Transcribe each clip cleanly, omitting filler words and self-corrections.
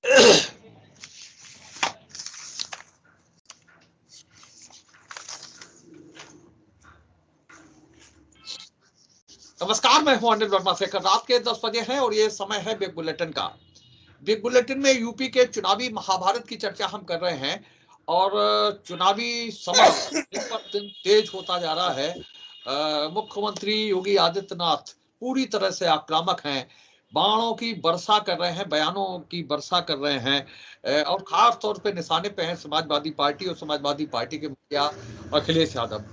नमस्कार, मैं हूं अनिल वर्मा शेखर। रात के 10 बजे हैं और ये समय है बिग बुलेटिन का। बिग बुलेटिन में यूपी के चुनावी महाभारत की चर्चा हम कर रहे हैं और चुनावी समर दिन पर दिन तेज होता जा रहा है। मुख्यमंत्री योगी आदित्यनाथ पूरी तरह से आक्रामक हैं, बाणों की वर्षा कर रहे हैं, बयानों की वर्षा कर रहे हैं और खास तौर पे निशाने पे हैं समाजवादी पार्टी और समाजवादी पार्टी के मुखिया अखिलेश यादव।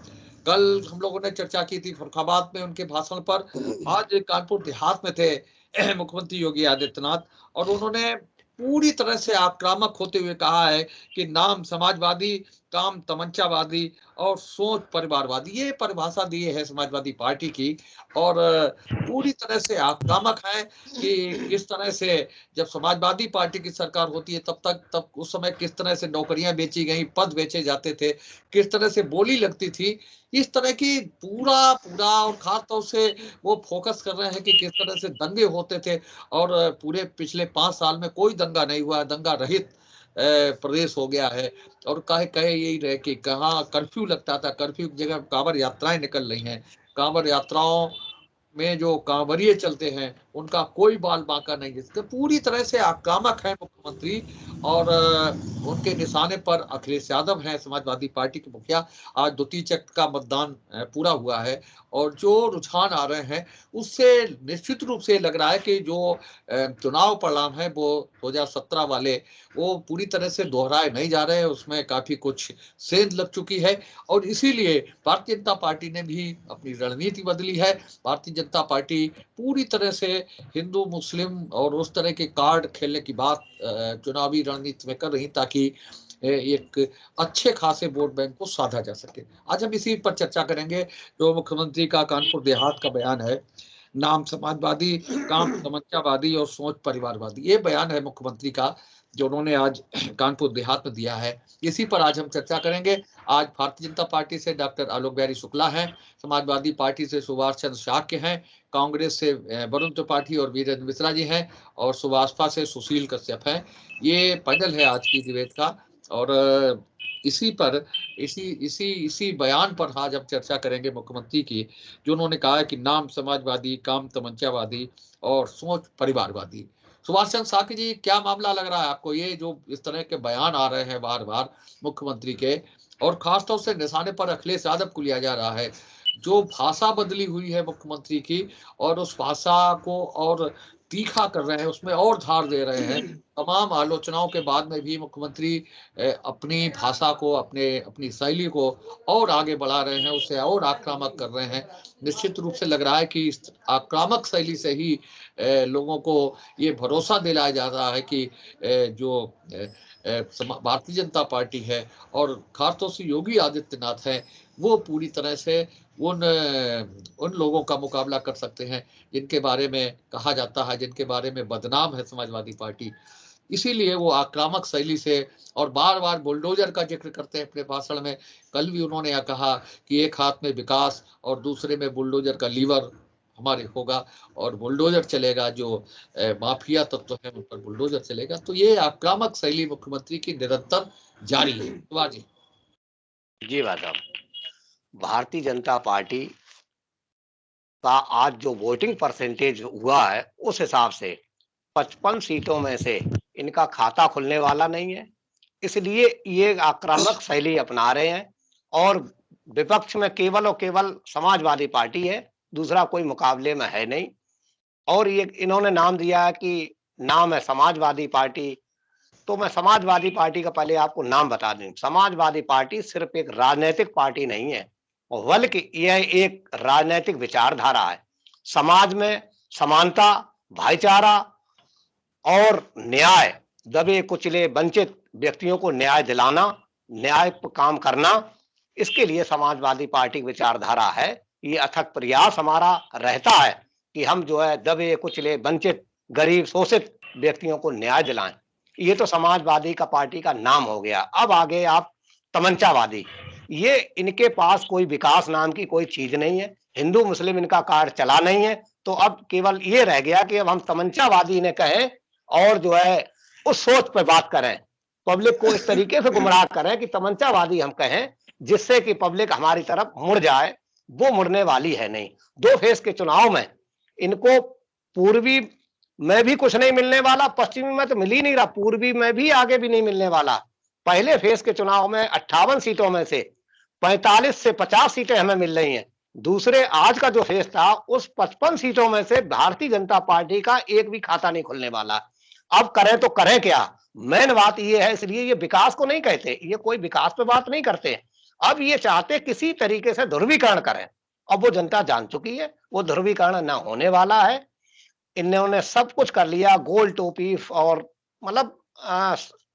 कल हम लोगों ने चर्चा की थी फरुखाबाद में उनके भाषण पर। आज कानपुर देहात में थे मुख्यमंत्री योगी आदित्यनाथ और उन्होंने पूरी तरह से आक्रामक होते हुए कहा है कि नाम समाजवादी, काम तमंचावादी और सोच परिवारवादी, ये परिभाषा दी है समाजवादी पार्टी की। और पूरी तरह से आक्रामक है कि किस तरह से जब समाजवादी पार्टी की सरकार होती है तब उस समय किस तरह से नौकरियां बेची गई, पद बेचे जाते थे, किस तरह से बोली लगती थी। इस तरह की पूरा पूरा और खास तौर से वो फोकस कर रहे हैं कि किस तरह से दंगे होते थे और पूरे पिछले 5 साल में कोई दंगा नहीं हुआ, दंगा रहित प्रदेश हो गया है। और कहे कहे यही रहे कि कहाँ कर्फ्यू लगता था, कर्फ्यू की जगह कांवड़ यात्राएं निकल रही हैं। कांवड़ यात्राओं में जो कांवरिये चलते हैं उनका कोई बाल बांका नहीं है। तो पूरी तरह से आक्रामक है मुख्यमंत्री और उनके निशाने पर अखिलेश यादव हैं, समाजवादी पार्टी के मुखिया। आज द्वितीय चक्र का मतदान पूरा हुआ है और जो रुझान आ रहे हैं उससे निश्चित रूप से लग रहा है कि जो चुनाव परिणाम है वो 2017 वाले वो पूरी तरह से दोहराए नहीं जा रहे हैं, उसमें काफी कुछ सेंध लग चुकी है। और इसीलिए भारतीय जनता पार्टी ने भी अपनी रणनीति बदली है। भारतीय जनता पार्टी पूरी तरह से हिंदू मुस्लिम और उस तरह के कार्ड खेलने की बात चुनावी रणनीति में कर रही ताकि एक अच्छे खासे वोट बैंक को साधा जा सके। आज हम इसी पर चर्चा करेंगे। जो मुख्यमंत्री का कानपुर देहात का बयान है, नाम समाजवादी, काम तमंचावादी और सोच परिवारवादी, ये बयान है मुख्यमंत्री का जो उन्होंने आज कानपुर देहात में दिया है। इसी पर आज हम चर्चा करेंगे। आज भारतीय जनता पार्टी से डॉक्टर आलोक बिहारी शुक्ला हैं, समाजवादी पार्टी से सुभाष चंद्र शाक्य हैं, कांग्रेस से वरुण त्रिपाठी और वीरेंद्र मिश्रा जी हैं और सुभाषपा से सुशील कश्यप हैं। ये पैनल है आज की डिबेट का। और इसी पर इसी बयान पर आज हम चर्चा करेंगे मुख्यमंत्री की, जो उन्होंने कहा है कि नाम समाजवादी, काम तमंचावादी और सोच परिवारवादी। सुभाष चंद्र शाक्य जी, क्या मामला लग रहा है आपको, ये जो इस तरह के बयान आ रहे हैं बार बार मुख्यमंत्री के और खासतौर से निशाने पर अखिलेश यादव को लिया जा रहा है, जो भाषा बदली हुई है मुख्यमंत्री की और उस भाषा को और तीखा कर रहे हैं, उसमें और धार दे रहे हैं। तमाम आलोचनाओं के बाद में भी मुख्यमंत्री अपनी भाषा को, अपनी शैली को और आगे बढ़ा रहे हैं, उसे और आक्रामक कर रहे हैं। निश्चित रूप से लग रहा है कि इस आक्रामक शैली से ही लोगों को ये भरोसा दिलाया जा रहा है कि जो भारतीय जनता पार्टी है और खासतौर से योगी आदित्यनाथ है, वो पूरी तरह से उन लोगों का मुकाबला कर सकते हैं जिनके बारे में कहा जाता है, जिनके बारे में बदनाम है समाजवादी पार्टी। इसीलिए वो आक्रामक शैली से और बार बार बुलडोजर का जिक्र करते हैं अपने भाषण में। कल भी उन्होंने यह कहा कि एक हाथ में विकास और दूसरे में बुलडोजर का लीवर हमारे होगा और बुलडोजर चलेगा, जो माफिया तत्व है उन पर बुलडोजर चलेगा। तो ये आक्रामक शैली मुख्यमंत्री की निरंतर जारी है। जी साहब, भारतीय जनता पार्टी का आज जो वोटिंग परसेंटेज हुआ है उस हिसाब से 55 सीटों में से इनका खाता खुलने वाला नहीं है, इसलिए ये आक्रामक शैली अपना रहे हैं। और विपक्ष में केवल और केवल समाजवादी पार्टी है, दूसरा कोई मुकाबले में है नहीं। और ये इन्होंने नाम दिया है कि नाम है समाजवादी पार्टी, तो मैं समाजवादी पार्टी का पहले आपको नाम बता दूं। समाजवादी पार्टी सिर्फ एक राजनीतिक पार्टी नहीं है, बल्कि यह एक राजनीतिक विचारधारा है। समाज में समानता, भाईचारा और न्याय, दबे कुचले वंचित व्यक्तियों को न्याय दिलाना, न्याय पर काम करना, इसके लिए समाजवादी पार्टी की विचारधारा है। ये अथक प्रयास हमारा रहता है कि हम जो है दबे कुचले वंचित गरीब शोषित व्यक्तियों को न्याय दिलाएं। ये तो समाजवादी का पार्टी का नाम हो गया। अब आगे आप तमंचावादी, ये इनके पास कोई विकास नाम की कोई चीज नहीं है, हिंदू मुस्लिम इनका कार्ड चला नहीं है, तो अब केवल ये रह गया कि अब हम तमंचावादी ने कहें और जो है उस सोच पर बात करें, पब्लिक को इस तरीके से गुमराह करें कि तमंचावादी हम कहें, जिससे कि पब्लिक हमारी तरफ मुड़ जाए। वो मुड़ने वाली है नहीं। 2 फेज के चुनाव में इनको पूर्वी में भी कुछ नहीं मिलने वाला, पश्चिमी में तो मिल ही नहीं रहा, पूर्वी में भी आगे भी नहीं मिलने वाला। पहले फेज के चुनाव में 58 सीटों में से 45 से 50 सीटें हमें मिल रही हैं। दूसरे आज का जो फेज था, उस 55 सीटों में से भारतीय जनता पार्टी का एक भी खाता नहीं खुलने वाला। अब करें तो करें क्या? मेन बात ये है, इसलिए ये विकास को नहीं कहते, ये कोई विकास पे बात नहीं करते। अब ये चाहते किसी तरीके से ध्रुवीकरण करें। अब वो जनता जान चुकी है, वो ध्रुवीकरण ना होने वाला है। इन्होंने सब कुछ कर लिया, गोल टोपी और मतलब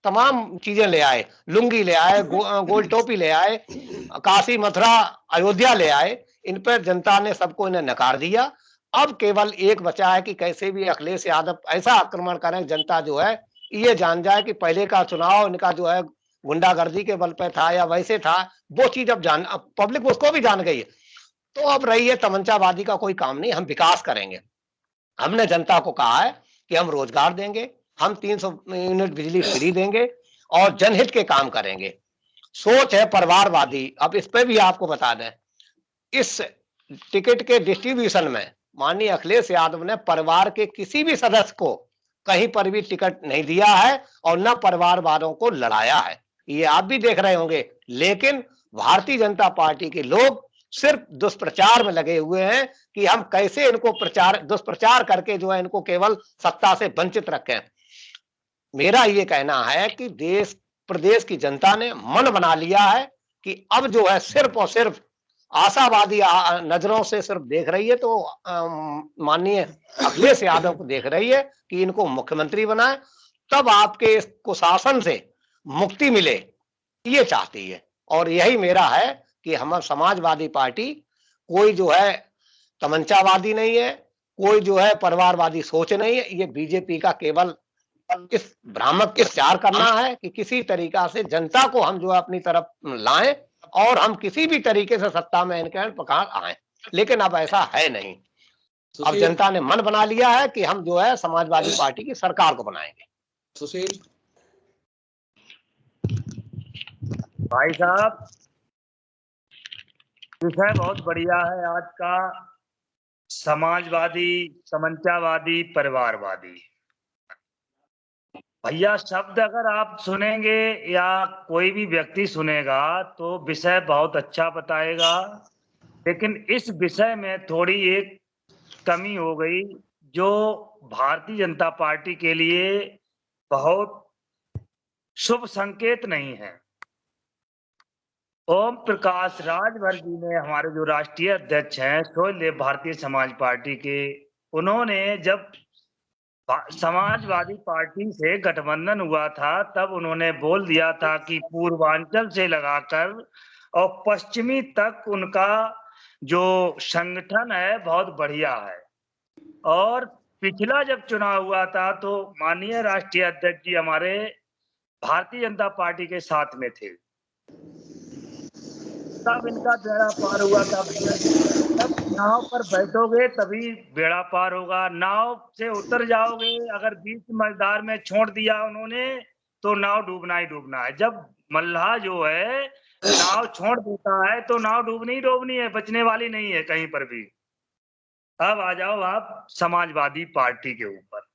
तमाम चीजें ले आए, लुंगी ले आए, गोल टोपी ले आए, काशी मथुरा अयोध्या ले आए। इन पर जनता ने सबको इन्हें नकार दिया। अब केवल एक बचा है कि कैसे भी अखिलेश यादव ऐसा आक्रमण करें, जनता जो है ये जान जाए कि पहले का चुनाव इनका जो है गुंडागर्दी के बल पे था या वैसे था, वो चीज अब पब्लिक उसको भी जान गई है। तो अब रही है तमंचावादी का कोई काम नहीं, हम विकास करेंगे। हमने जनता को कहा है कि हम रोजगार देंगे, हम 300 यूनिट बिजली फ्री देंगे और जनहित के काम करेंगे। सोच है परिवारवादी। अब इस पे भी आपको बता दें, इस टिकट के डिस्ट्रीब्यूशन में माननीय अखिलेश यादव ने परिवार के किसी भी सदस्य को कहीं पर भी टिकट नहीं दिया है और न परिवार वालों को लड़ाया है। ये आप भी देख रहे होंगे। लेकिन भारतीय जनता पार्टी के लोग सिर्फ दुष्प्रचार में लगे हुए हैं कि हम कैसे इनको दुष्प्रचार करके जो है इनको केवल सत्ता से वंचित रखें। मेरा ये कहना है कि देश प्रदेश की जनता ने मन बना लिया है कि अब जो है सिर्फ और सिर्फ आशावादी नजरों से सिर्फ देख रही है, तो माननीय अखिलेश यादव को देख रही है कि इनको मुख्यमंत्री बनाए, तब आपके इस कुशासन से मुक्ति मिले, ये चाहती है। और यही मेरा है कि हम समाजवादी पार्टी कोई जो है तमंचावादी नहीं है, कोई जो है परिवारवादी सोच नहीं है। ये बीजेपी का केवल इस भ्रामक प्रचार करना है कि किसी तरीका से जनता को हम जो है अपनी तरफ लाएं और हम किसी भी तरीके से सत्ता में इनके पकड़ आए। लेकिन अब ऐसा है नहीं। अब जनता ने मन बना लिया है कि हम जो है समाजवादी पार्टी की सरकार को बनाएंगे। सुशील भाई साहब, विषय बहुत बढ़िया है आज का, समाजवादी, तमंचावादी, परिवारवादी। भैया शब्द अगर आप सुनेंगे या कोई भी व्यक्ति सुनेगा तो विषय बहुत अच्छा बताएगा, लेकिन इस विषय में थोड़ी एक कमी हो गई जो भारतीय जनता पार्टी के लिए बहुत शुभ संकेत नहीं है। ओम प्रकाश राजभर जी ने, हमारे जो राष्ट्रीय अध्यक्ष हैं सोलह भारतीय समाज पार्टी के, उन्होंने जब समाजवादी पार्टी से गठबंधन हुआ था तब उन्होंने बोल दिया था कि पूर्वांचल से लगाकर और पश्चिमी तक उनका जो संगठन है बहुत बढ़िया है। और पिछला जब चुनाव हुआ था तो माननीय राष्ट्रीय अध्यक्ष जी हमारे भारतीय जनता पार्टी के साथ में थे, तब इनका बेड़ा पार हुआ था। तब नाव पर बैठोगे तभी बेड़ा पार होगा, नाव से उतर जाओगे अगर बीच मझधार में छोड़ दिया उन्होंने तो नाव डूबना ही डूबना है। जब मल्लाह जो है नाव छोड़ देता है तो नाव डूबनी ही डूबनी है, बचने वाली नहीं है कहीं पर भी। अब आ जाओ आप समाजवादी पार्टी के ऊपर।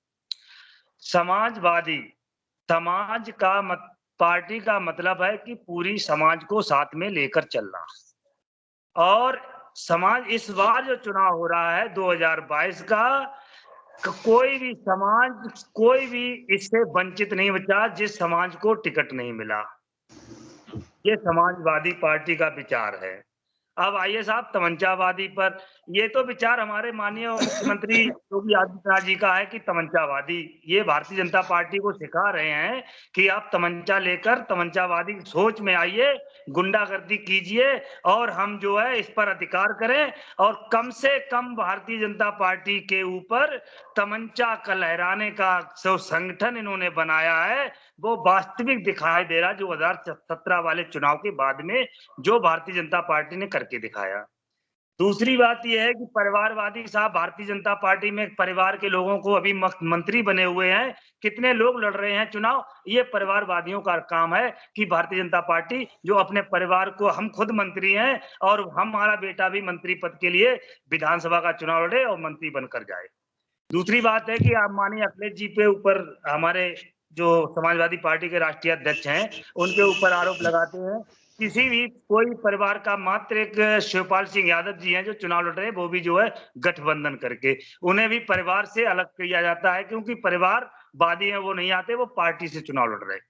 समाजवादी समाज का पार्टी का मतलब है कि पूरी समाज को साथ में लेकर चलना। और समाज इस बार जो चुनाव हो रहा है 2022 का, कोई भी समाज कोई भी इससे वंचित नहीं बचा जिस समाज को टिकट नहीं मिला। ये समाजवादी पार्टी का विचार है। अब आइए साहब तमंचावादी पर, ये तो विचार हमारे माननीय मुख्यमंत्री योगी आदित्यनाथ जी का है कि तमंचावादी, ये भारतीय जनता पार्टी को सिखा रहे हैं कि आप तमंचा लेकर तमंचावादी सोच में आइए, गुंडागर्दी कीजिए और हम जो है इस पर अधिकार करें और कम से कम भारतीय जनता पार्टी के ऊपर तमंचा का लहराने का जो संगठन इन्होंने बनाया है वो वास्तविक दिखाई दे रहा, जो 2017 वाले चुनाव के बाद में जो भारतीय जनता पार्टी ने करके दिखाया। दूसरी बात यह है कि परिवारवादी साहब भारतीय जनता पार्टी में परिवार के लोगों को अभी मंत्री बने हुए हैं, कितने लोग लड़ रहे हैं चुनाव, ये परिवारवादियों का काम है कि भारतीय जनता पार्टी जो अपने परिवार को, हम खुद मंत्री हैं और हमारा बेटा भी मंत्री पद के लिए विधानसभा का चुनाव लड़े और मंत्री बनकर जाए। दूसरी बात है कि आप माननीय अखिलेश जी पे ऊपर हमारे जो समाजवादी पार्टी के राष्ट्रीय अध्यक्ष हैं उनके ऊपर आरोप लगाते हैं, किसी भी कोई परिवार का मात्र एक शिवपाल सिंह यादव जी हैं जो चुनाव लड़ रहे हैं, वो भी जो है गठबंधन करके, उन्हें भी परिवार से अलग किया जाता है क्योंकि परिवारवादी हैं, वो नहीं आते, वो पार्टी से चुनाव लड़ रहे हैं,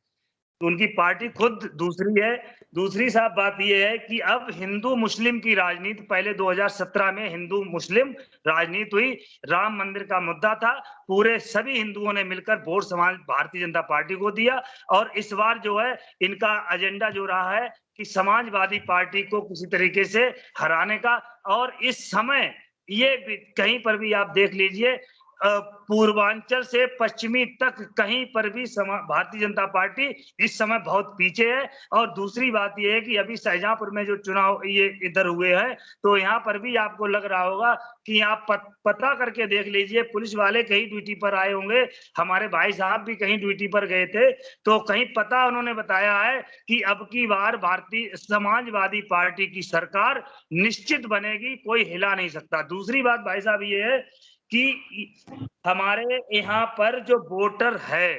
उनकी पार्टी खुद दूसरी है। दूसरी साफ बात यह है कि अब हिंदू मुस्लिम की राजनीति, पहले 2017 में हिंदू मुस्लिम राजनीति हुई, राम मंदिर का मुद्दा था, पूरे सभी हिंदुओं ने मिलकर वोट समाज भारतीय जनता पार्टी को दिया, और इस बार जो है इनका एजेंडा जो रहा है कि समाजवादी पार्टी को किसी तरीके से हराने का। और इस समय ये कहीं पर भी आप देख लीजिए, पूर्वांचल से पश्चिमी तक कहीं पर भी भारतीय जनता पार्टी इस समय बहुत पीछे है। और दूसरी बात यह है कि अभी शाहजहांपुर में जो चुनाव ये इधर हुए हैं, तो यहाँ पर भी आपको लग रहा होगा कि आप पता करके देख लीजिए, पुलिस वाले कहीं ड्यूटी पर आए होंगे, हमारे भाई साहब भी कहीं ड्यूटी पर गए थे, तो कहीं पता उन्होंने बताया है कि अब की बार भारतीय समाजवादी पार्टी की सरकार निश्चित बनेगी, कोई हिला नहीं सकता। दूसरी बात भाई साहब ये है कि हमारे यहाँ पर जो वोटर है,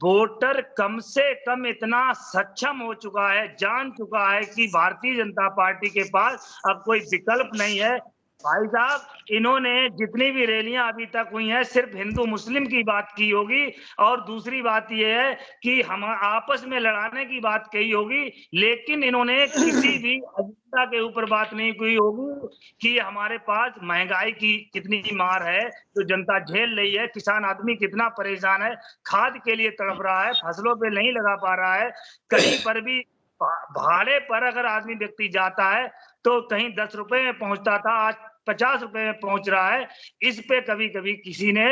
वोटर कम से कम इतना सक्षम हो चुका है, जान चुका है कि भारतीय जनता पार्टी के पास अब कोई विकल्प नहीं है। भाई साहब, इन्होंने जितनी भी रैलियां अभी तक हुई हैं सिर्फ हिंदू मुस्लिम की बात की होगी, और दूसरी बात यह है कि हम आपस में लड़ाने की बात कही होगी, लेकिन इन्होंने किसी भी एजेंडा के ऊपर बात नहीं की होगी कि हमारे पास महंगाई की कितनी मार है जो जनता झेल रही है, किसान आदमी कितना परेशान है, खाद के लिए तड़प रहा है, फसलों पे नहीं लगा पा रहा है, कहीं पर भी भाड़े पर अगर आदमी व्यक्ति जाता है तो कहीं 10 रुपए में पहुंचता था, आज 50 रुपए में पहुंच रहा है। इस पे कभी कभी किसी ने,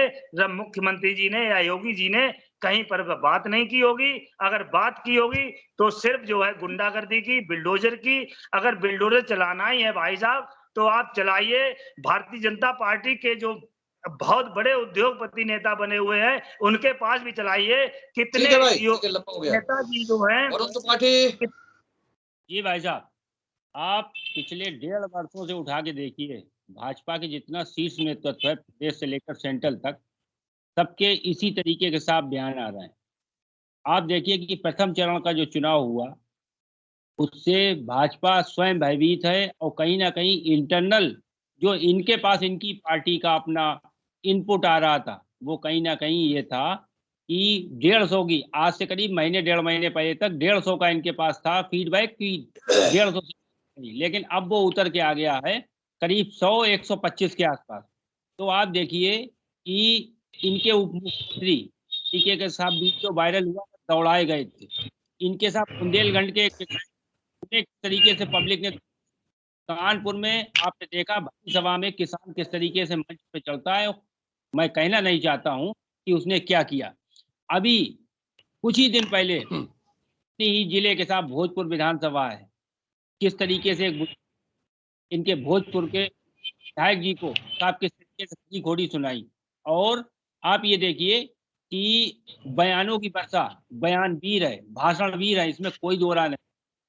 मुख्यमंत्री जी ने या योगी जी ने कहीं पर बात नहीं की होगी। अगर बात की होगी तो सिर्फ जो है गुंडागर्दी की, बिल्डोजर की। अगर बिल्डोजर चलाना ही है भाई साहब तो आप चलाइए। भारतीय जनता पार्टी के जो बहुत बड़े उद्योगपति नेता बने हुए हैं उनके पास भी चलाइए। कितने नेताजी जो हैं जी भाई साहब, आप पिछले 1.5 वर्षों से उठा के देखिए, भाजपा के जितना शीर्ष नेतृत्व है प्रदेश से लेकर सेंट्रल तक, सबके इसी तरीके के साफ बयान आ रहे हैं। आप देखिए कि प्रथम चरण का जो चुनाव हुआ उससे भाजपा स्वयं भयभीत है, और कहीं ना कहीं इंटरनल जो इनके पास इनकी पार्टी का अपना इनपुट आ रहा था वो कहीं ना कहीं ये था कि 150 की, आज से करीब महीने 1.5 महीने पहले तक 150 का इनके पास था फीडबैक की 150 से, लेकिन अब वो उतर के आ गया है करीब 100-125 के आसपास। तो आप देखिए कि इनके उप मुख्यमंत्री टीके के साथ भी जो वायरल हुआ दौड़ाए गए थे, इनके साथ बुंदेलखंड के एक तरीके से पब्लिक ने, कानपुर में आपने देखा भरी सभा में किसान किस तरीके से मंच पे चलता है, मैं कहना नहीं चाहता हूं कि उसने क्या किया। अभी कुछ ही दिन पहले ही जिले के साथ भोजपुर विधानसभा है, किस तरीके से इनके भोजपुर के विधायक जी को साहब किस तरीके से घोड़ी सुनाई। और आप ये देखिए कि बयानों की वर्षा, बयान वीर है, भाषण वीर है, इसमें कोई दो राय नहीं,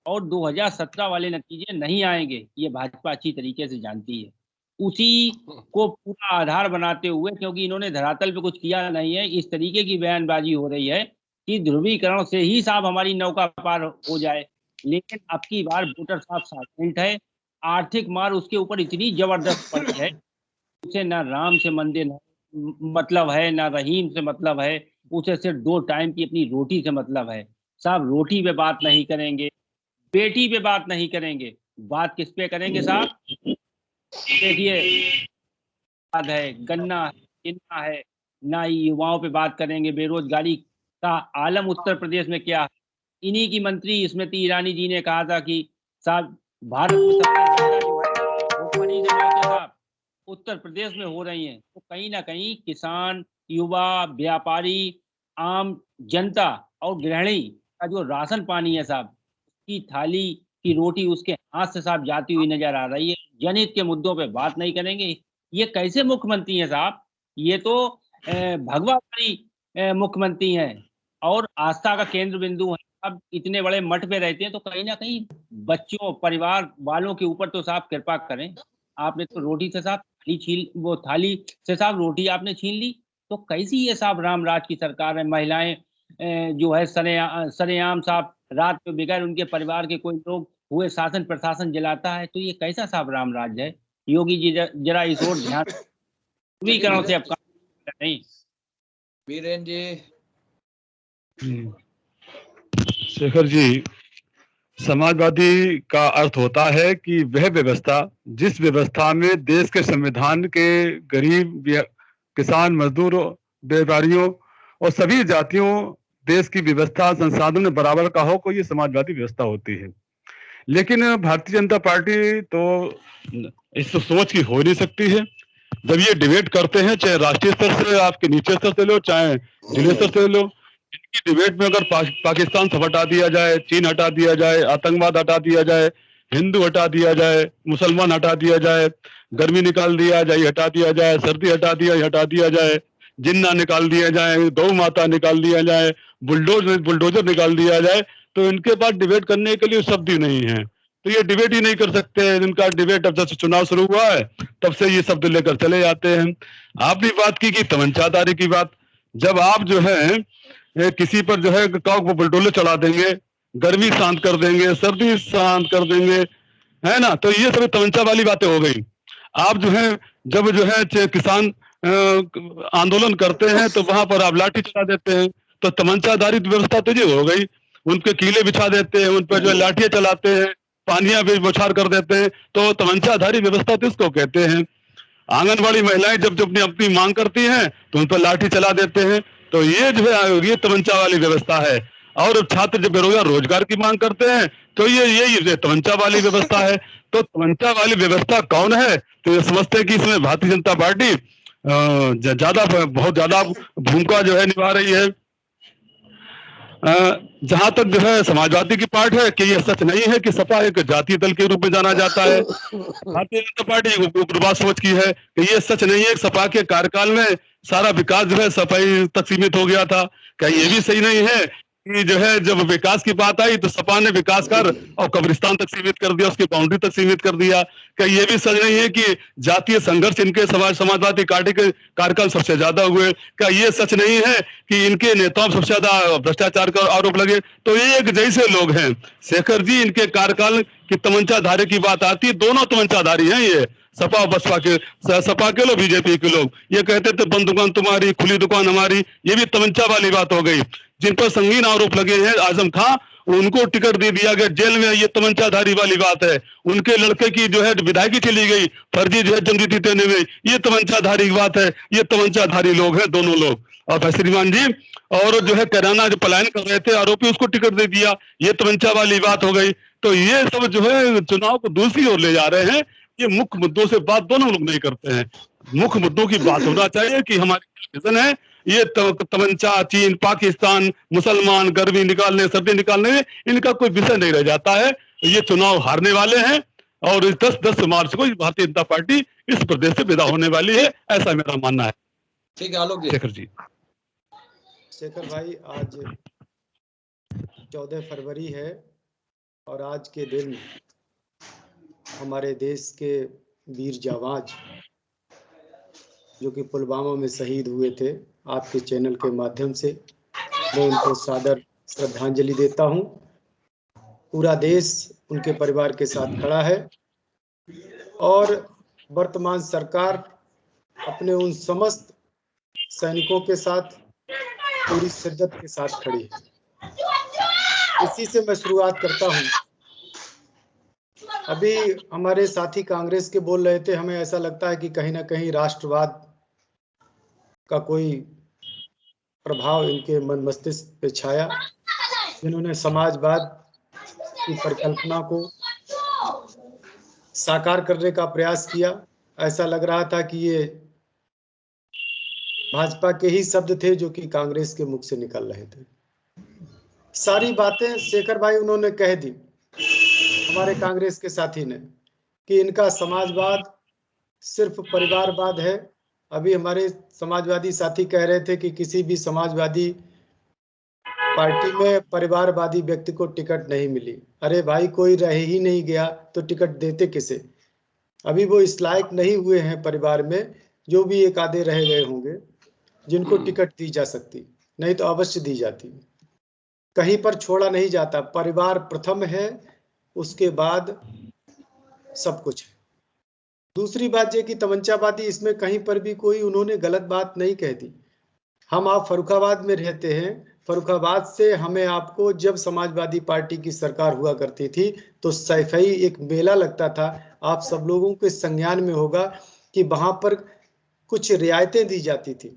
और 2017 वाले नतीजे नहीं आएंगे ये भाजपा अच्छी तरीके से जानती है। उसी को पूरा आधार बनाते हुए, क्योंकि इन्होंने धरातल पे कुछ किया नहीं है, इस तरीके की बयानबाजी हो रही है कि ध्रुवीकरण से ही साहब हमारी नौका पार हो जाए। लेकिन अब की बार वोटर साहब साइलेंट है, आर्थिक मार उसके ऊपर इतनी जबरदस्त पड़ी है, उसे ना राम से मंदिर मतलब है, ना रहीम से मतलब है, उसे सिर्फ 2 टाइम की अपनी रोटी से मतलब है। साहब रोटी पे बात नहीं करेंगे, बेटी पे बात नहीं करेंगे, बात किस पे करेंगे साहब? देखिए है, गन्ना किन्ना है, ना युवाओं पे बात करेंगे, बेरोजगारी का आलम उत्तर प्रदेश में क्या है। इन्हीं की मंत्री स्मृति ईरानी जी ने कहा था कि साहब भारत में सबसे जो है वो बड़ी जगह उत्तर प्रदेश में हो रही हैं। तो कहीं ना कहीं किसान, युवा, व्यापारी, आम जनता और गृहिणी का जो राशन पानी है साहब, की थाली कि रोटी उसके हाथ से साहब जाती हुई नजर आ रही है। जनहित के मुद्दों पे बात नहीं करेंगे। ये कैसे मुख्यमंत्री हैं साहब? ये तो भगवाधारी मुख्यमंत्री हैं और आस्था का केंद्र बिंदु है। अब इतने बड़े मठ पे रहते हैं तो कहीं ना कहीं बच्चों परिवार वालों के ऊपर तो साहब कृपा करें। आपने तो रोटी से साहब थाली से साहब रोटी आपने छीन ली, तो कैसी ये साहब रामराज की सरकार है? महिलाएं जो है सरेआम साहब रात में बगैर उनके परिवार के कोई लोग हुए शासन प्रशासन जलाता है, तो ये कैसा साहब रामराज है? योगी जी जरा इस ओर ध्यान पूरी से अब काम नहीं। बीरेन जी। शेखर जी, समाजवादी का अर्थ होता है कि वह व्यवस्था जिस व्यवस्था में देश के संविधान के गरीब किसान मजदूर व्यापारियों और सभी जातियों देश की व्यवस्था संसाधन बराबर का हो, कोई ये समाजवादी व्यवस्था होती है। लेकिन भारतीय जनता पार्टी तो इस सोच की हो नहीं सकती है। जब ये डिबेट करते हैं, चाहे राष्ट्रीय स्तर से आपके नीचे स्तर से लो, चाहे जिले स्तर से लो, इनकी डिबेट में अगर पाकिस्तान सब हटा दिया जाए, चीन हटा दिया जाए, आतंकवाद हटा दिया जाए, हिंदू हटा दिया जाए, मुसलमान हटा दिया जाए, गर्मी निकाल दिया जाए, हटा दिया जाए, सर्दी हटा दिया जाए, जिन्ना निकाल दिया जाए, गौ माता निकाल दिया जाए, बुलडोजर निकाल दिया जाए, तो इनके पास डिबेट करने के लिए शब्द ही नहीं है। तो ये डिबेट ही नहीं कर सकते। इनका डिबेट अब जब से चुनाव शुरू हुआ है तब से ये शब्द लेकर चले जाते हैं। आपने बात की कि तमंचाधारी की बात, जब आप जो है किसी पर जो है काउ को बुलडोजर चढ़ा देंगे, गर्मी शांत कर देंगे, सर्दी शांत कर देंगे, है ना, तो ये सभी तमंचा वाली बातें हो गई। आप जो है जब जो है किसान आंदोलन करते हैं तो वहां पर आप लाठी चला देते हैं, तो तमंचाधारी व्यवस्था तो ये हो गई। उनके कीले बिछा देते हैं, उन पर जो है लाठियां चलाते हैं, पानियां भी बौछार कर देते हैं, तो तमंचाधारी व्यवस्था तो इसको कहते हैं। आंगनबाड़ी महिलाएं जब जब अपनी मांग करती हैं तो उन पर लाठी चला देते हैं, तो ये जो है ये तमंचा वाली व्यवस्था है। और छात्र जब बेरोजगार रोजगार की मांग करते हैं तो ये तमंचा वाली व्यवस्था है। तो तमंचा वाली व्यवस्था कौन है? तो ये समझते हैं कि इसमें भारतीय जनता पार्टी बहुत ज्यादा भूमिका जो है निभा रही है। जहां तक जो है समाजवादी की पार्ट है कि ये सच नहीं है कि सपा एक जातीय दल के रूप में जाना जाता है। भारतीय जनता पार्टी उग्रवाद सोच की है कि ये सच नहीं है कि सपा के कार्यकाल में सारा विकास जो है सफाई तक सीमित हो गया था। क्या ये भी सही नहीं है कि जो है जब विकास की बात आई तो सपा ने विकास कर और कब्रिस्तान तक सीमित कर दिया, उसकी बाउंड्री तक सीमित कर दिया? क्या ये भी सच नहीं है कि जातीय संघर्ष इनके समाजवादी पार्टी के कार्यकाल सबसे ज्यादा हुए? क्या ये सच नहीं है कि इनके नेताओं सबसे ज्यादा भ्रष्टाचार का आरोप लगे? तो ये एक जैसे लोग हैं शेखर जी। इनके कार्यकाल की तमंचाधारी की बात आती है, दोनों तमंचाधारी हैं ये, सपा और बसपा के, सपा के लोग बीजेपी के लोग। ये कहते थे बंद दुकान तुम्हारी खुली दुकान हमारी, ये भी तमंचा वाली बात हो गई। जिन पर संगीन आरोप लगे हैं, आजम खां, उनको टिकट दे दिया गया जेल में, ये तमंचाधारी वाली बात है। उनके लड़के की जो है विधायकी चली गई फर्जी जो है जमजीती देने में, ये तमंचाधारी की बात है। ये तमंचाधारी लोग हैं दोनों लोग। और श्रीमान जी, और जो है कैराना जो पलायन कर रहे थे आरोपी, उसको टिकट दे दिया, ये तमंचा वाली बात हो गई। तो ये सब जो है चुनाव को दूसरी ओर ले जा रहे हैं। ये मुख्य मुद्दों से बात दोनों लोग नहीं करते हैं। मुख्य मुद्दों की बात होना चाहिए कि हमारी विजन है। ये तमंचा, चीन, पाकिस्तान, मुसलमान, गर्मी निकालने, सर्दी निकालने में इनका कोई विषय नहीं रह जाता है। ये चुनाव हारने वाले हैं और इस 10 मार्च को भारतीय जनता पार्टी इस प्रदेश से विदा होने वाली है, ऐसा मेरा मानना है। ठीक है आलोक जी। शेखर जी। शेखर भाई, आज 14 फरवरी है और आज के दिन हमारे देश के वीर जाबाज जो कि पुलवामा में शहीद हुए थे, आपके चैनल के माध्यम से मैं उनको सादर श्रद्धांजलि देता हूं। पूरा देश उनके परिवार के साथ खड़ा है और वर्तमान सरकार अपने उन समस्त सैनिकों के साथ पूरी शिद्दत के साथ खड़ी है। इसी से मैं शुरुआत करता हूं। अभी हमारे साथी कांग्रेस के बोल रहे थे, हमें ऐसा लगता है कि कहीं ना कहीं राष्ट्रवाद का कोई प्रभाव इनके मन मस्तिष्क पे छाया, जिन्होंने समाजवाद की परिकल्पना को साकार करने का प्रयास किया। ऐसा लग रहा था कि ये भाजपा के ही शब्द थे जो कि कांग्रेस के मुख से निकल रहे थे। सारी बातें शेखर भाई उन्होंने कह दी। हमारे कांग्रेस के साथी ने कि इनका समाजवाद सिर्फ परिवारवाद है। अभी हमारे समाजवादी साथी कह रहे थे कि किसी भी समाजवादी पार्टी में परिवारवादी व्यक्ति को टिकट नहीं मिली। अरे भाई, कोई रह ही नहीं गया तो टिकट देते किसे? अभी वो इस लायक नहीं हुए हैं परिवार में, जो भी एक आधे रह गए होंगे जिनको टिकट दी जा सकती, नहीं तो अवश्य दी जाती। कहीं पर छोड़ा नहीं जाता, परिवार प्रथम है, उसके बाद सब कुछ है। दूसरी बात ये कि तमंचावादी, इसमें कहीं पर भी कोई उन्होंने गलत बात नहीं कह दी। हम आप फर्रुखाबाद में रहते हैं, फर्रुखाबाद से हमें आपको जब समाजवादी पार्टी की सरकार हुआ करती थी तो सैफई एक मेला लगता था। आप सब लोगों के संज्ञान में होगा कि वहां पर कुछ रियायतें दी जाती थी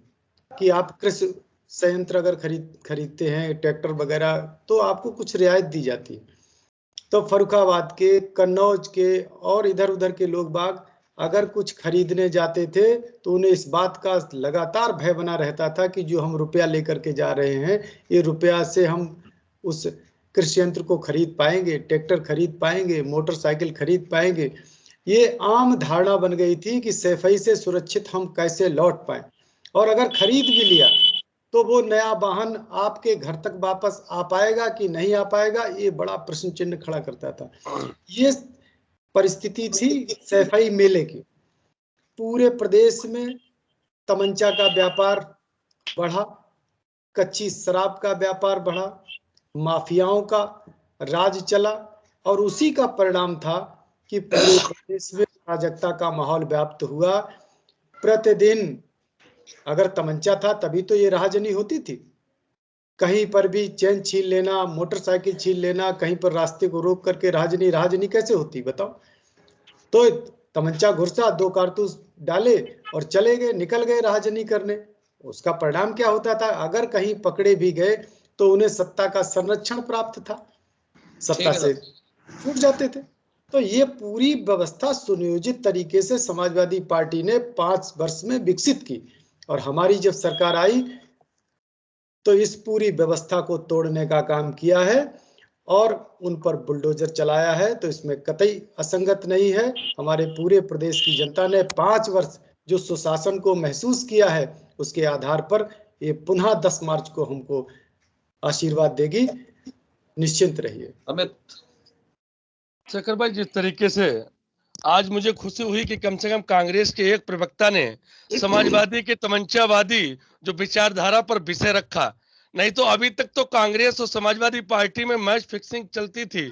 कि आप कृषि संयंत्र अगर खरीदते हैं, ट्रैक्टर वगैरह, तो आपको कुछ रियायत दी जाती है। तो फर्रुखाबाद के, कन्नौज के और इधर उधर के लोग बाग अगर कुछ खरीदने जाते थे तो उन्हें इस बात का लगातार भय बना रहता था कि जो हम रुपया लेकर के जा रहे हैं, ये रुपया से हम उस कृषि यंत्र को खरीद पाएंगे, ट्रैक्टर खरीद पाएंगे, मोटरसाइकिल खरीद पाएंगे। ये आम धारणा बन गई थी कि सैफई से सुरक्षित हम कैसे लौट पाए, और अगर खरीद भी लिया तो वो नया वाहन आपके घर तक वापस आ पाएगा कि नहीं आ पाएगा, ये बड़ा प्रश्न चिन्ह खड़ा करता था। ये परिस्थिति थी सैफई मेले की। पूरे प्रदेश में तमंचा का व्यापार बढ़ा, कच्ची शराब का व्यापार बढ़ा, माफियाओं का राज चला, और उसी का परिणाम था कि पूरे प्रदेश में अराजकता का माहौल व्याप्त हुआ। प्रतिदिन अगर तमंचा था तभी तो ये राहजनी होती थी। कहीं पर भी चैन छीन लेना, मोटरसाइकिल छीन लेना, कहीं पर रास्ते को रोक करके राहजनी कैसे होती बताओ? तो तमंचा घुसा, 2 कारतूस डाले और चले गए, निकल गए राहजनी करने। उसका परिणाम क्या होता था? अगर कहीं पकड़े भी गए तो उन्हें सत्ता का संरक्षण प्राप्त था, सत्ता से छूट जाते थे। तो ये पूरी व्यवस्था सुनियोजित तरीके से समाजवादी पार्टी ने 5 वर्ष में विकसित की, और हमारी जब सरकार आई तो इस पूरी व्यवस्था को तोड़ने का काम किया है और उन पर बुलडोजर चलाया है। तो इसमें कतई असंगत नहीं है। हमारे पूरे प्रदेश की जनता ने 5 वर्ष जो सुशासन को महसूस किया है, उसके आधार पर ये पुनः 10 मार्च को हमको आशीर्वाद देगी। निश्चिंत रहिए। अमित। शेखर भाई, जिस तरीके से आज मुझे खुशी हुई कि कम से कम कांग्रेस के एक प्रवक्ता ने समाजवादी के तमंचावादी जो विचारधारा पर विषय रखा, नहीं तो अभी तक तो कांग्रेस और समाजवादी पार्टी में मैच फिक्सिंग चलती थी,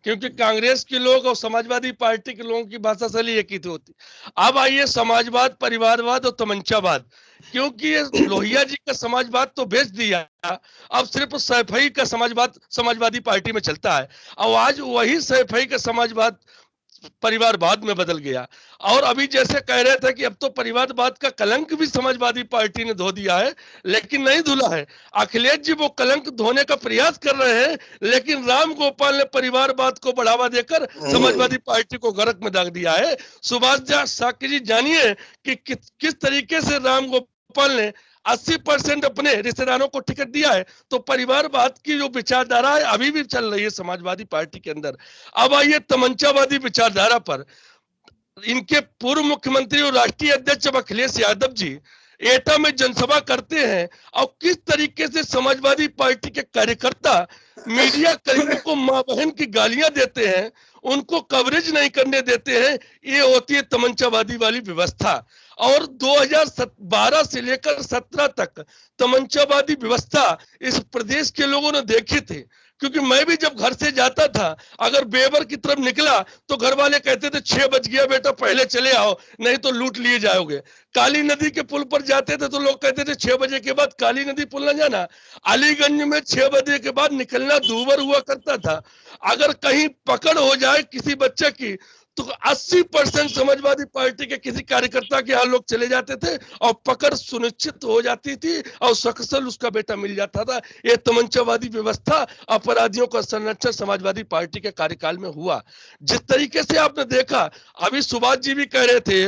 क्योंकि कांग्रेस के लोग और समाजवादी पार्टी के लोगों की भाषा शैली एक ही होती। अब आइए समाजवाद, परिवारवाद और तमंचावाद, क्योंकि ये लोहिया जी का समाजवाद तो बेच दिया, अब सिर्फ सैफई का समाजवाद समाजवादी पार्टी में चलता है। और आज वही सैफई का समाजवाद परिवारवाद में बदल गया। और अभी जैसे कह रहे थे कि अब तो परिवारवाद का कलंक भी समाजवादी पार्टी ने धो दिया है, लेकिन नहीं धुला है। अखिलेश जी वो कलंक धोने का प्रयास कर रहे हैं, लेकिन राम गोपाल ने परिवारवाद को बढ़ावा देकर समाजवादी पार्टी को गर्क में दाग दिया है। सुभाष साकी जी, जानिए कि किस तरीके से राम गोपाल ने 80% अपने रिश्तेदारों को टिकट दिया है। तो परिवारवाद की जो विचारधारा है अभी भी चल रही है समाजवादी पार्टी के अंदर। अब आइए तमंचावादी विचारधारा पर। इनके पूर्व मुख्यमंत्री और राष्ट्रीय अध्यक्ष अखिलेश यादव जी एटा में जनसभा करते हैं और किस तरीके से समाजवादी पार्टी के कार्यकर्ता मीडिया कर्मियों को मां बहन की गालियां देते हैं, उनको कवरेज नहीं करने देते हैं। ये होती है तमंचावादी वाली व्यवस्था। और 2012 से लेकर 17 तक तमंचावादी व्यवस्था इस प्रदेश के लोगों ने देखी थी, क्योंकि मैं भी जब घर से जाता था, अगर बेवर की तरफ निकला तो घर वाले कहते थे 6 बज गया बेटा, पहले चले आओ नहीं तो लूट लिए जाओगे। काली नदी के पुल पर जाते थे तो लोग कहते थे 6 बजे के बाद काली नदी पुल न जाना। अलीगंज में 6 बजे के बाद निकलना दूभर हुआ करता था। अगर कहीं पकड़ हो जाए किसी बच्चे की तो 80% समाजवादी पार्टी के किसी कार्यकर्ता के यहाँ लोग चले जाते थे और पकड़ सुनिश्चित हो जाती थी और सकुशल उसका बेटा मिल जाता था। ये तमंचावादी व्यवस्था, अपराधियों का संरक्षण समाजवादी पार्टी के कार्यकाल में हुआ। जिस तरीके से आपने देखा, अभी सुभाष जी भी कह रहे थे,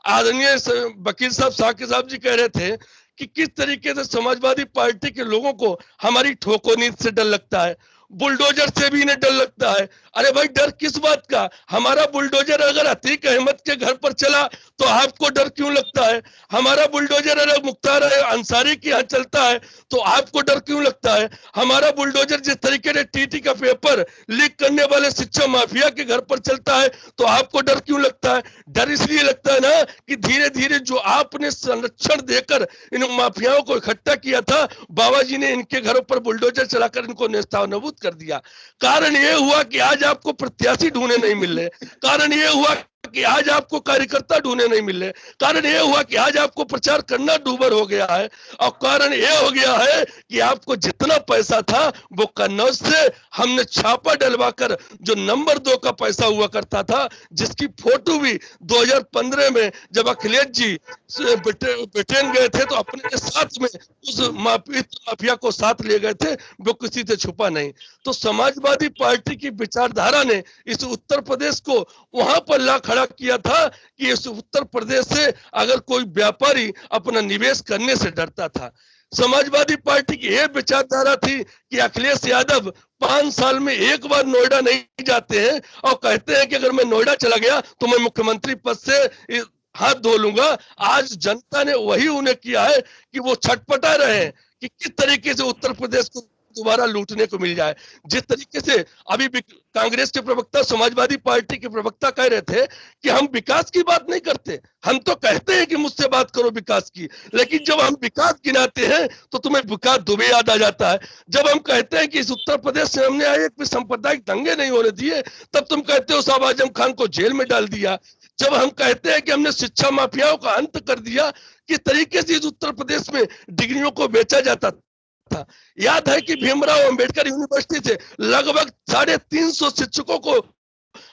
आदरणीय वकील साहब साकी साहब जी कह रहे थे कि किस तरीके से समाजवादी पार्टी के लोगों को हमारी ठोको नीति से डर लगता है। बुलडोजर से भी इन्हें डर लगता है। अरे भाई डर किस बात का? हमारा बुलडोजर अगर अतीक अहमद के घर पर चला तो आपको डर क्यों लगता है? हमारा बुलडोजर अगर मुख्तार अंसारी के यहाँ चलता है तो आपको डर क्यों लगता है? हमारा बुलडोजर जिस तरीके से टीटी का पेपर लीक करने वाले शिक्षा माफिया के घर पर चलता है तो आपको डर क्यों लगता है? डर इसलिए लगता है ना कि धीरे धीरे जो आपने संरक्षण देकर इन माफियाओं को इकट्ठा किया था, बाबा जी ने इनके घरों पर बुलडोजर चलाकर इनको नेस्तनाबूद कर दिया। कारण ये हुआ कि आज आपको प्रत्याशी ढूंढने नहीं मिल रहे, कारण ये हुआ कि आज आपको कार्यकर्ता ढूंढने नहीं मिल रहे, कारण ये हुआ कि आज आपको प्रचार करना दूभर हो गया है, और कारण ये हो गया है कि आपको जितना पैसा था वो कन्नौज से हमने छापा डलवाकर जो नंबर 2 का पैसा हुआ करता था, जिसकी फोटो भी 2015 में जब अखिलेश जी ब्रिटेन गए थे तो अपने के साथ में उस माफिया को साथ ले गए थे, वो किसी से छुपा नहीं। तो समाजवादी पार्टी की विचारधारा ने इस उत्तर प्रदेश को वहां पर ला खड़ा किया था कि इस उत्तर प्रदेश से अगर कोई व्यापारी अपना निवेश करने से डरता था। समाजवादी पार्टी की यह विचारधारा थी कि अखिलेश यादव 5 साल में एक बार नोएडा नहीं जाते हैं और कहते हैं कि अगर मैं नोएडा चला गया तो मैं मुख्यमंत्री पद से हाथ धो लूंगा। आज जनता ने वही उन्हें किया है कि वो छटपटा रहे हैं कि किस तरीके से उत्तर प्रदेश को दोबारा लूटने को मिल जाए। जिस तरीके से अभी कांग्रेस के प्रवक्ता, समाजवादी पार्टी के प्रवक्ता कह रहे थे कि हम विकास की बात नहीं करते, हम तो कहते हैं कि मुझसे बात करो विकास की, लेकिन जब हम विकास गिनाते हैं तो तुम्हें विकास दुबे याद आ जाता है। जब हम कहते हैं कि इस उत्तर प्रदेश से हमने एक भी सांप्रदायिक दंगे नहीं होने दिए, तब तुम कहते हो साहब आजम खान को जेल में डाल दिया। जब हम कहते हैं कि हमने शिक्षा माफियाओं का अंत कर दिया, किस तरीके से इस उत्तर प्रदेश में डिग्रियों को बेचा जाता था। याद है कि भीमराव अंबेडकर यूनिवर्सिटी से लगभग 350 शिक्षकों को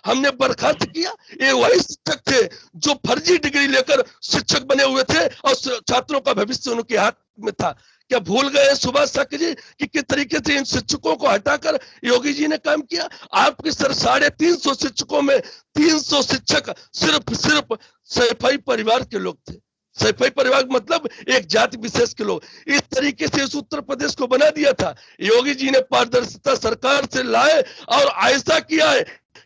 हमने बर्खास्त किया। ये वही शिक्षक थे जो फर्जी डिग्री लेकर शिक्षक बने हुए थे और छात्रों का भविष्य उनके हाथ में था। क्या भूल गए सुभाष साकी जी कि किस तरीके से इन शिक्षकों को हटाकर योगी जी ने काम किया? आपके सर 350 शिक्षकों में 300 शिक्षक सिर्फ सैफई परिवार के लोग थे। सैफई परिवार मतलब एक जाति विशेष के लोग। इस तरीके से इस उत्तर प्रदेश को बना दिया था। योगी जी ने पारदर्शिता सरकार से लाए और ऐसा किया है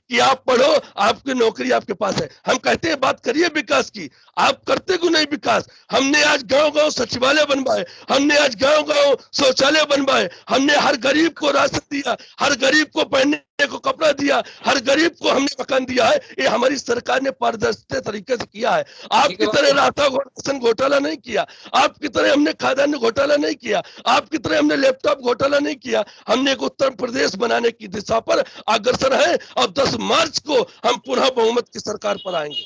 कि आप पढ़ो, आपकी नौकरी आपके पास है। हम कहते हैं बात करिए विकास की, आप करते क्यों नहीं विकास? हमने आज गांव-गांव सचिवालय बनवाए, हमने आज गांव-गांव शौचालय बनवाए, हमने हर गरीब को राशन दिया, हर गरीब को पहनने को कपड़ा दिया, हर गरीब को हमने मकान दिया है। ये हमारी सरकार ने पारदर्शी तरीके से किया है। आपकी तरह राशन घोटाला नहीं किया, आपकी तरह हमने खाद्यान्न घोटाला नहीं किया, आपकी तरह हमने लैपटॉप घोटाला नहीं किया। हमने एक उत्तर प्रदेश बनाने की दिशा पर अग्रसर है और 10 मार्च को हम पुनः बहुमत की सरकार पर आएंगे।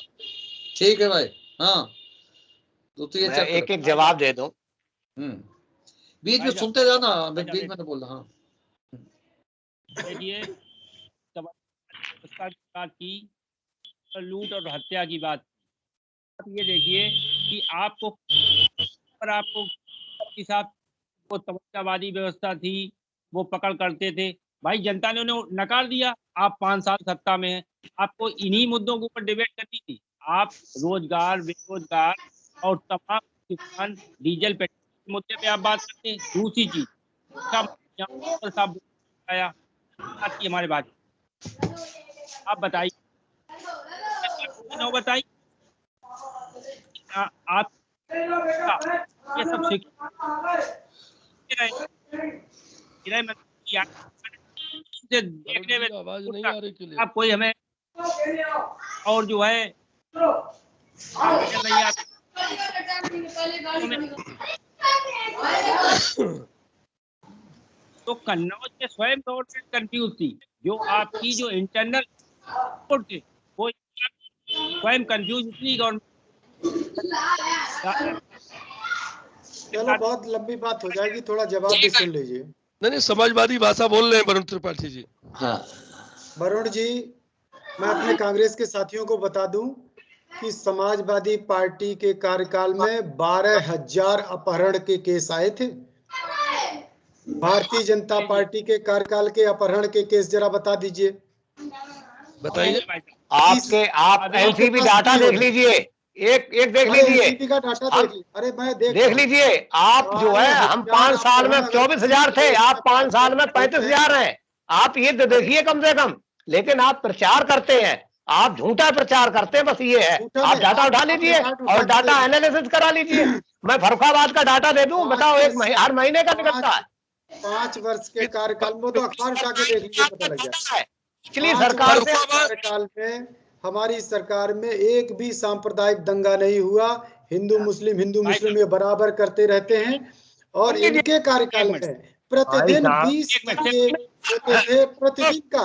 ठीक है भाई। हाँ तो ये एक जवाब दे दूं। बीच में सुनते जाना, बीच में बोल रहा। देखिए बात की, लूट और हत्या की बात, ये देखिए कि आपको के साथ वो तमंचावादी व्यवस्था थी, वो पकड़ करते थे। भाई जनता ने उन्हें नकार दिया। आप 5 साल सत्ता में हैं, आपको इन्हीं मुद्दों के ऊपर डिबेट करनी थी। आप रोजगार, बेरोजगार और तमाम किसान, डीजल, पेट्रोल के मुद्दे पे आप बात करते हैं। दूसरी चीज आया हमारे बात, आप बताइए, बताइए आप ये सब देखने में आवाज नहीं आ रही, आप कोई हमें और जो है नहीं आती। तो कन्नौज में स्वयं गवर्नमेंट कंफ्यूज थी। जो आपकी जो इंटरनल रिपोर्ट थी वो स्वयं कंफ्यूज थी गवर्नमेंट। चलो बहुत लंबी बात हो जाएगी, थोड़ा जवाब भी सुन लीजिए। नहीं, समाजवादी भाषा बोल रहे हैं वरुण त्रिपाठी जी। हाँ वरुण जी, मैं अपने कांग्रेस के साथियों को बता दूं कि समाजवादी पार्टी के कार्यकाल में 12,000 अपहरण के केस आए थे। भारतीय जनता पार्टी के कार्यकाल के अपहरण के केस जरा बता दीजिए। बताइए। आप एनसीबी डाटा देख लीजिए, एक देख लीजिए, एनसीबी का डाटा देख लीजिए। अरे मैं देख लीजिए। आप जो है, हम 5 साल में 24,000 थे, आप 5 साल में 35,000 हैं। आप ये तो देखिए कम से कम। लेकिन आप प्रचार करते हैं, आप झूठा प्रचार करते हैं, बस ये है। आप डाटा उठा लीजिए और डाटा एनालिसिस करा लीजिए। मैं फर्रुखाबाद का डाटा दे दूं, बताओ हर महीने का निकलता है। 5 वर्ष के कार्यकाल में तो अखबार उठा के देख लीजिए, पता लग जाता है। पिछली सरकार से कार्यकाल में हमारी सरकार में एक भी सांप्रदायिक दंगा नहीं हुआ। हिंदू मुस्लिम ये बराबर करते रहते हैं। और इनके कार्यकाल में प्रतिदिन 20 दंगे होते थे, प्रतिदिन का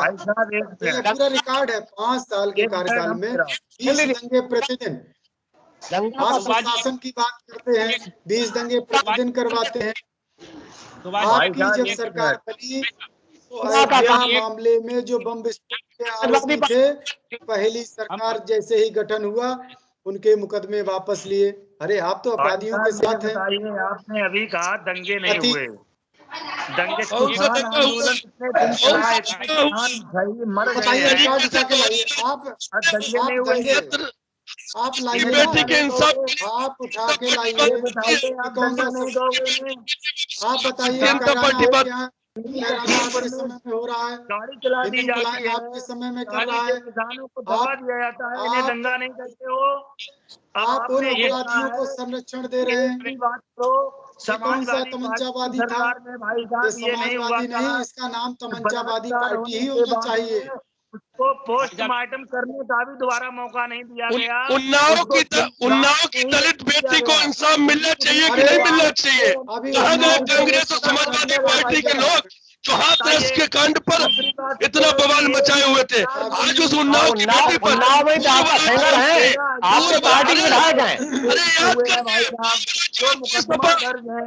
पूरा रिकॉर्ड है। 5 साल के कार्यकाल में 20 दंगे प्रतिदिन। आप प्रशासन की बात करते हैं, 20 दंगे प्रतिदिन करवाते हैं। आपकी जब सरकार बनी तो अयोध्या मामले में जो बम विस्फोट के आरोपी थे, पहली सरकार जैसे ही गठन हुआ उनके मुकदमे वापस लिए। अरे आप तो अपराधियों के साथ हैं। आपने अभी कहा दंगे नहीं हुए, दंगे मर गए। आप लाइए, आप उठा के लाइए। आप बताइए आपके समय में हो रहा है, गाड़ी चला दी जाती है, आपके समय में कर रहा है। किसानों को दबा दिया जाता है, इन्हें दंगा नहीं करते हो। आप उन अपराधियों को संरक्षण दे रहे हैं। बात तो कौन सा तमंचावादी था? ये समाजवादी नहीं, इसका नाम तमंचावादी पार्टी ही होना चाहिए। उसको पोस्टमार्टम करने का भी दोबारा मौका नहीं दिया गया। उन्नाव की दलित बेटी को इंसाफ मिलना चाहिए कि नहीं मिलना चाहिए? कहाँ गए कांग्रेस और समाजवादी पार्टी के लोग जो हाथरस के कांड पर इतना बवाल मचाए हुए थे? आज उस उन्नाव की बेटी पर आपके पार्टी के विधायक हैं। अरे याद जो मुकदमा दर्ज है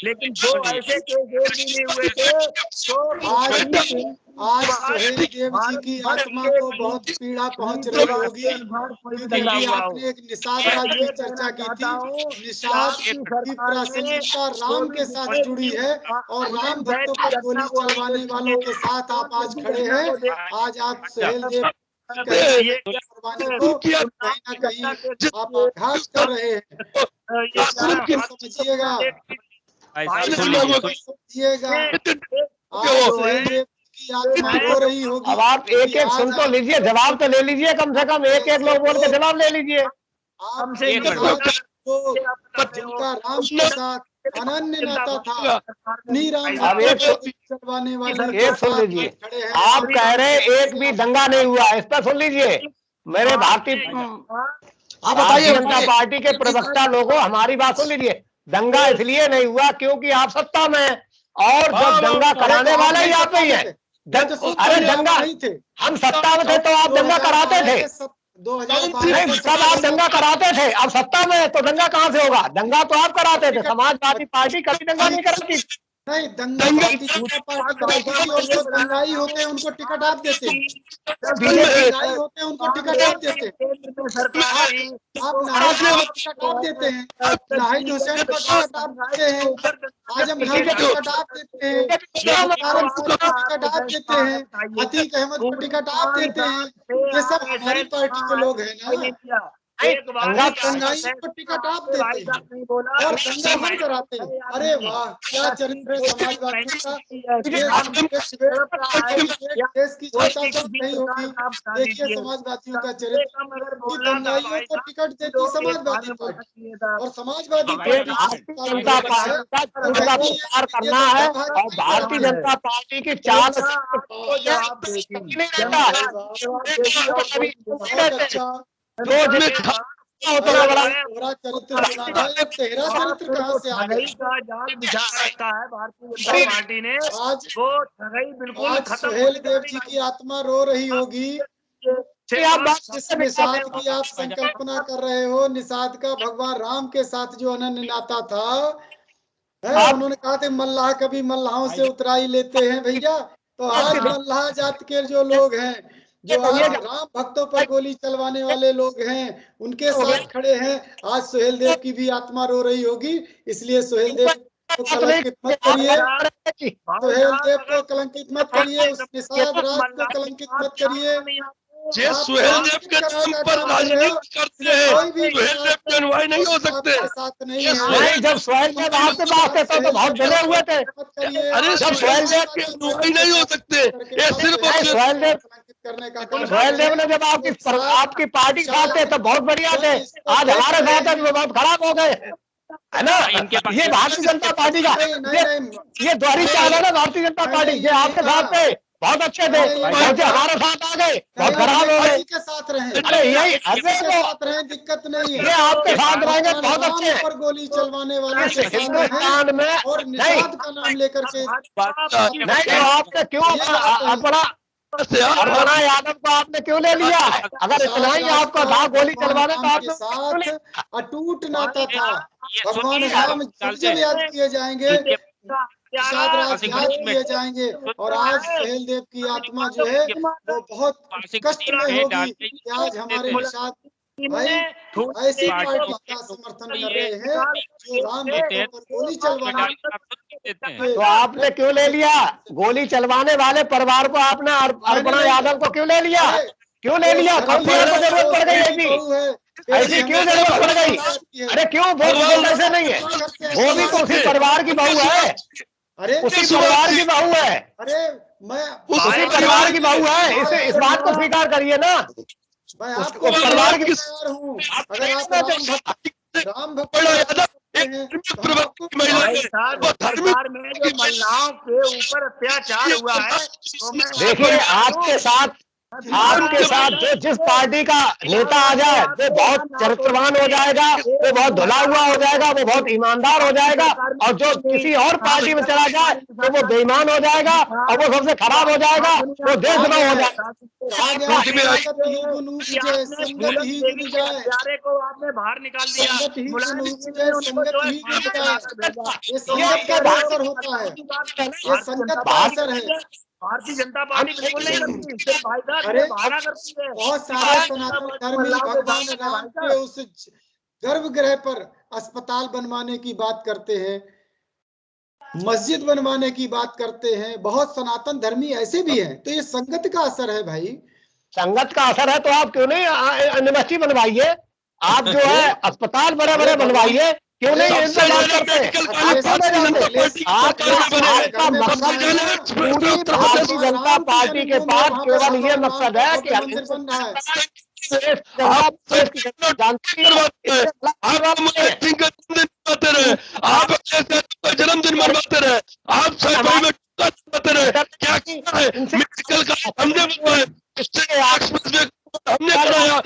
लेकिन जो ऐसे केस नहीं हुए थे। आज सुहेल देव जी की आत्मा को बहुत पीड़ा पहुंच रही होगी, क्योंकि आपने एक निषाद राज की चर्चा की थी। निषाद की प्रासंगिकता राम के साथ जुड़ी है और राम भक्तों पर गोली चलवाने वालों के साथ आप आज खड़े हैं। आज आप सुहेल देव को कहीं ना कहीं आप आघात कर रहे हैं। समझिएगा, हो रही होगी। अब आप एक एक सुन तो लीजिए, जवाब तो ले लीजिए, कम से कम एक एक लोग बोल के जवाब ले लीजिए। जिनका राम के साथ अनन्य नाता था, अब एक सुन लीजिए। आप कह रहे हैं एक भी दंगा नहीं हुआ, इस पर सुन लीजिए। मेरे भारतीय जनता पार्टी के प्रवक्ता लोगों, हमारी बात सुन लीजिए। दंगा इसलिए नहीं हुआ क्योंकि आप सत्ता में हैं और जब दंगा कराने वाला ही आप ही है। अरे दंगा, हम सत्ता में थे तो आप दंगा कराते थे। नहीं, तब आप दंगा कराते थे, अब सत्ता में तो दंगा कहाँ से होगा? दंगा तो आप कराते थे। समाजवादी पार्टी कभी दंगा नहीं कराती। नहीं, दंगाई होते हैं उनको टिकट आप देते हैं, दंगाई होते हैं उनको टिकट आप देते हैं। आप नाहिद टिकट आप देते हैं, नाहिद हुसैन को टिकट आप देते हैं, आजम खान को टिकट आप देते हैं, टिकट आप देते हैं, अतीक अहमद को टिकट आप देते हैं। ये सब हमारी पार्टी के लोग हैं ना। दंगाई को टिकट आप देते हैं और दंगा हम कराते हैं। अरे वाह, क्या चरित्र है समाजवादियों का। देश की जनता सब नहीं होगी। देखिए समाजवादियों का चरित्र, दंगाइयों को टिकट देती समाजवादी पार्टी और समाजवादी पार्टी करना है। और भारतीय जनता पार्टी की चाल चरित्र कहाँ से आ गया? जाल बिछा रखा है भारतीय जनता पार्टी ने। आज वो ठगाई बिल्कुल खत्म। सुहेल देव जी की आत्मा रो रही होगी। जिस निषाद की आप संकल्पना कर रहे हो, निषाद का भगवान राम के साथ जो अनन्य नाता था है, उन्होंने कहा थे मल्लाह कभी मल्लाहों से उतराई लेते हैं भैया। तो आज मल्लाह जात के जो लोग हैं, जो आज राम भक्तों पर गोली चलवाने वाले लोग हैं, उनके साथ खड़े हैं। आज सुहेल देव की भी आत्मा रो रही होगी, इसलिए सुहेल देव को कलंकित मत करिए, सुहेल देव को कलंकित मत करिए, उस निषाद राज को कलंकित मत करिए। ये सुहेल देव के नाम पर राजनीति करते हैं, सुहेल देव के अनुयायी नहीं हो सकते। साथ नहीं है। नहीं, जब सुहेल देव आपके पास थे तो बहुत डरे हुए थे। अरे सुहेल देव के अनुयायी नहीं हो सकते, ये सिर्फ सुहेल देव ने जब आपकी पार्टी के साथ थे तो बहुत बढ़िया थे, आज हमारे साथ है वो बहुत खराब हो गए, है ना। ये भारतीय जनता पार्टी का ये द्वारी चाल है ना, भारतीय जनता पार्टी। ये आपके साथ थे बहुत अच्छे थे, हमारे साथ आ गए बहुत खराब हो गए। के साथ रहे, अरे यही साथ रहे, दिक्कत नहीं है। ये आपके साथ रहेंगे बहुत अच्छे हैं। पर गोली चलवाने वाले के साथ हिंदुस्तान में और निषाद का नाम लेकर के नहीं, तो आपने क्यों अर्पणा यादव को आपने क्यों ले लिया? अगर इतना ही आपको था गोली चलवाने तो आपके साथ अटूट नाता था। भगवान राम जब याद किए जाएंगे, निषाद राज याद किए जाएंगे, और आज सुहेल देव की आत्मा जो है वो बहुत कष्ट में होगी कि आज हमारे निषाद भाई ऐसी पार्टी का समर्थन कर रहे हैं जो राम भक्तों पर गोली चलवाने। तो आपने क्यों ले लिया? गोली चलवाने वाले परिवार को आपने अर्पणा यादव को क्यों ले लिया? क्यों ले लिया? कौन सी आपको जरूरत पड़ गई? ऐसी क्यों जरूरत पड़ गई? अरे क्यों? वो ऐसे नहीं है, वो भी तो उसी परिवार की बहू है। अरे उसी परिवार की बहू है। अरे मैं उसी परिवार की बहू है, इस बात को स्वीकार करिए ना। मैं आपको परिवार की हूँ। अगर आप राम भक्त सरकार में जो महिलाओं के ऊपर अत्याचार हुआ है, देखिए आपके साथ जो जिस पार्टी का नेता आ जाए वो बहुत चरित्रवान हो जाएगा, वो बहुत धुला हुआ हो जाएगा, वो बहुत ईमानदार हो जाएगा, और जो किसी और पार्टी में चला जाए तो वो बेईमान हो जाएगा और वो सबसे खराब हो जाएगा, वो देशद्रोह हो जाएगा। को आपने बाहर निकाल दिया, ये संगत का असर होता है, ये संगत का असर है। भारतीय जनता पार्टी बिल्कुल नहीं करती, अरे बहुत सारे सनातन धर्मी भगवान राम के उस गर्भगृह पर अस्पताल बनवाने की बात करते हैं, मस्जिद बनवाने की बात करते हैं, बहुत सनातन धर्मी ऐसे भी हैं। तो ये संगत का असर है भाई, संगत का असर है। तो आप क्यों नहीं यूनिवर्सिटी बनवाइए, आप जो है अस्पताल बड़े बड़े बनवाइए, क्यों नहीं इंतजाम करते? आपका मकसद पूरी भारतीय जनता पार्टी के पास केवल ये मकसद है कि आप जन्मदिन मनवाते रहे, आप क्या मेडिकल का हमने बनवाए, हमने कराया,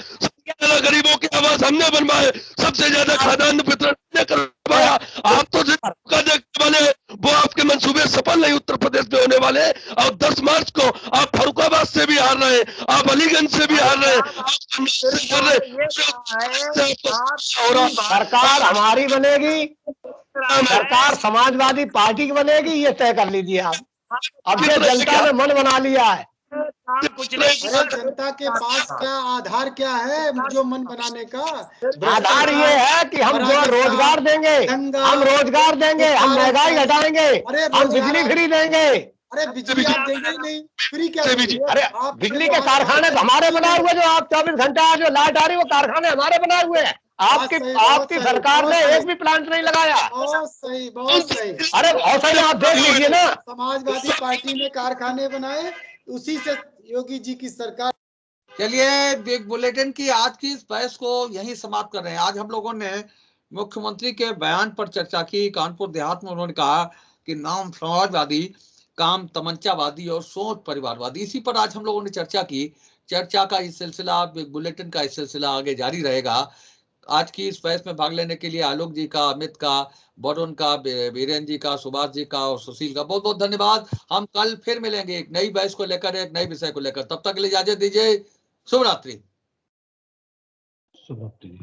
गरीबों की आवाज हमने बनवाए, सबसे ज्यादा खाद्यान्न वितरण हमने करवाया। आप तो देखने वाले, वो आपके मंसूबे सफल नहीं उत्तर प्रदेश में होने वाले। और 10 मार्च को आप फरुखाबाद से भी हार रहे, आप अलीगंज से भी हार रहे, सरकार हमारी बनेगी, सरकार समाजवादी पार्टी की बनेगी, ये तय कर लीजिए आप। अब ये जनता ने मन बना लिया है। जनता के पास क्या आधार क्या है जो मन बनाने का? आधार ये है कि हम जो रोजगार देंगे, हम रोजगार देंगे, हम महंगाई घटाएंगे, हम बिजली फ्री देंगे। अरे बिजली आप देंगे ही नहीं, फ्री क्या? अरे बिजली के कारखाने हमारे बनाए हुए, जो आप 24 घंटा जो लाइट आ रही है वो कारखाने हमारे बनाए हुए हैं। आपकी सरकार ने एक भी प्लांट नहीं लगाया। बहुत सही, बहुत सही। अरे बहुत सही, आप देख लीजिए ना। समाजवादी पार्टी ने कारखाने बनाए, उसी से योगी जी की सरकार। चलिए, बिग बुलेटिन की आज की इस बहस को यहीं समाप्त कर रहे हैं। आज हम लोगों ने मुख्यमंत्री के बयान पर चर्चा की। कानपुर देहात में उन्होंने कहा कि नाम समाजवादी, काम तमंचावादी और सोच परिवारवादी, इसी पर आज हम लोगों ने चर्चा की। चर्चा का ये सिलसिला, बिग बुलेटिन का ये सिलसिला आगे जारी रहेगा। आज की इस बहस में भाग लेने के लिए आलोक जी का, अमित का, वरुण का, वीरेंद्र जी का, सुभाष जी का और सुशील का बहुत बहुत धन्यवाद। हम कल फिर मिलेंगे एक नई बहस को लेकर, एक नए विषय को लेकर। तब तक के लिए इजाजत दीजिए। शुभ रात्रि।